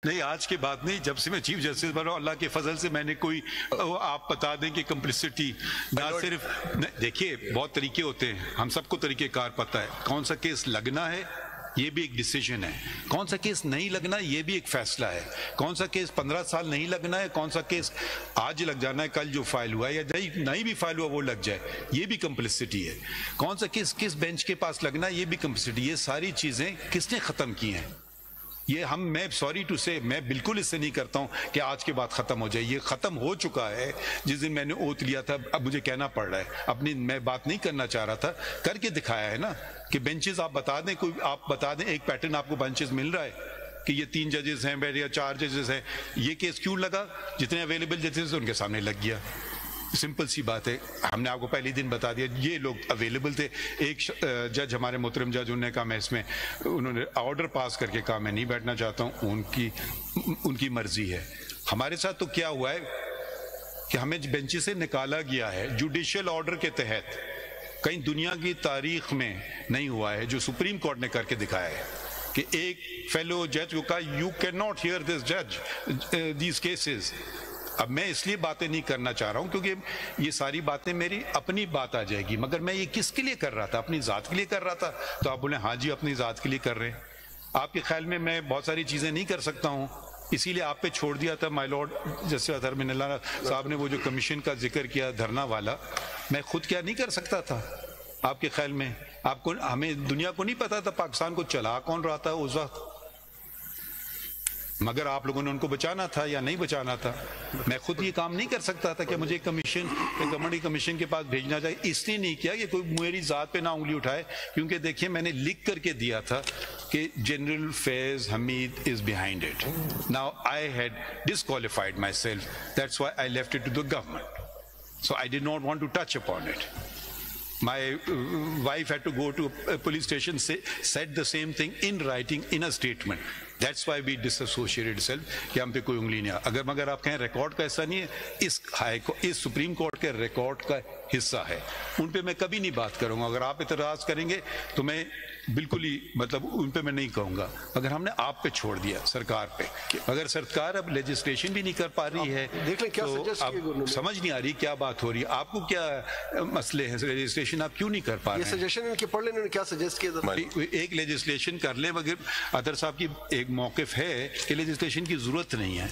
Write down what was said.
नहीं, आज की बात नहीं, जब से मैं चीफ जस्टिस बना अल्लाह के फजल से मैंने कोई आप बता दें कि कंप्लिसिटी ना सिर्फ देखिए बहुत तरीके होते हैं, हम सबको तरीकेकार पता है। कौन सा केस लगना है ये भी एक डिसीजन है, कौन सा केस नहीं लगना ये भी एक फैसला है, कौन सा केस 15 साल नहीं लगना है, कौन सा केस आज लग जाना है, कल जो फाइल हुआ है या नहीं भी फाइल हुआ वो लग जाए, ये भी कंप्लिसिटी है। कौन सा केस किस बेंच के पास लगना है ये भी कंप्लिसिटी। ये सारी चीजें किसने खत्म की हैं? ये मैं सॉरी टू से मैं बिल्कुल इससे नहीं करता हूं कि आज के बाद खत्म हो जाए। ये खत्म हो चुका है। जिस दिन मैंने ओथ लिया था, अब मुझे कहना पड़ रहा है, अपनी मैं बात नहीं करना चाह रहा था, करके दिखाया है ना कि बेंचेस आप बता दें, कोई आप बता दें एक पैटर्न आपको बेंचेस मिल रहा है कि ये 3 जजेस हैं या 4 जजेस हैं, ये केस क्यों लगा? जितने अवेलेबल जजेस उनके सामने लग गया। सिंपल सी बात है, हमने आपको पहले दिन बता दिया ये लोग अवेलेबल थे। एक जज हमारे मोहतरम जज उन्होंने कहा मैं इसमें, उन्होंने ऑर्डर पास करके कहा मैं नहीं बैठना चाहता हूँ, उनकी मर्जी है। हमारे साथ तो क्या हुआ है कि हमें बेंच से निकाला गया है जुडिशियल ऑर्डर के तहत, कहीं दुनिया की तारीख में नहीं हुआ है, जो सुप्रीम कोर्ट ने करके दिखाया है कि एक फेलो जज को कहा you can not here this जज दीज केसेस। अब मैं इसलिए बातें नहीं करना चाह रहा हूं क्योंकि ये सारी बातें मेरी अपनी बात आ जाएगी, मगर मैं ये किसके लिए कर रहा था? अपनी जात के लिए कर रहा था। तो आप बोले हाँ जी अपनी जात के लिए कर रहे हैं। आपके ख्याल में मैं बहुत सारी चीजें नहीं कर सकता हूं, इसीलिए आप पे छोड़ दिया था। My Lord justice Athar Minallah साहब ने वो जो कमीशन का जिक्र किया धरना वाला, मैं खुद क्या नहीं कर सकता था? आपके ख्याल में आपको, हमें दुनिया को नहीं पता था पाकिस्तान को चला कौन रहा था उस वक्त, मगर आप लोगों ने उनको बचाना था या नहीं बचाना था। मैं खुद ये काम नहीं कर सकता था कि मुझे कमीशन कमेटी कमीशन के पास भेजना चाहिए। इसलिए नहीं किया कि कोई मेरी जात पे ना उंगली उठाए, क्योंकि देखिए मैंने लिख करके दिया था कि General Faiz Hamid is behind it. Now I had disqualified myself, that's why I left it to the government, so I did not want to touch upon it. My wife had to go to a police station, said the same thing in writing in a statement. That's why we disassociated itself कि हम पे कोई उंगली नहीं आ। मगर आप कहें record का हिस्सा नहीं है, इस सुप्रीम कोर्ट के रिकॉर्ड का हिस्सा है, उन पे मैं कभी नहीं बात करूंगा। अगर आप इतराज करेंगे तो मैं बिल्कुल ही मतलब उन पे मैं नहीं कहूंगा, मगर हमने आप पे छोड़ दिया, सरकार पे। अगर सरकार अब लेजिस्लेशन भी नहीं कर पा रही है देख लें क्या तो अब समझ नहीं आ रही क्या बात हो रही है। आपको क्या मसले हैं? लेजिस्लेशन आप क्यों नहीं कर पा रहे हैं? सजेशन इनके पढ़ लें, क्या सजेस्ट किया? एक लेजिस्लेशन कर ले, मगर अतर साहब की एक मौकिफ है कि लेजिस्लेशन की जरूरत नहीं है।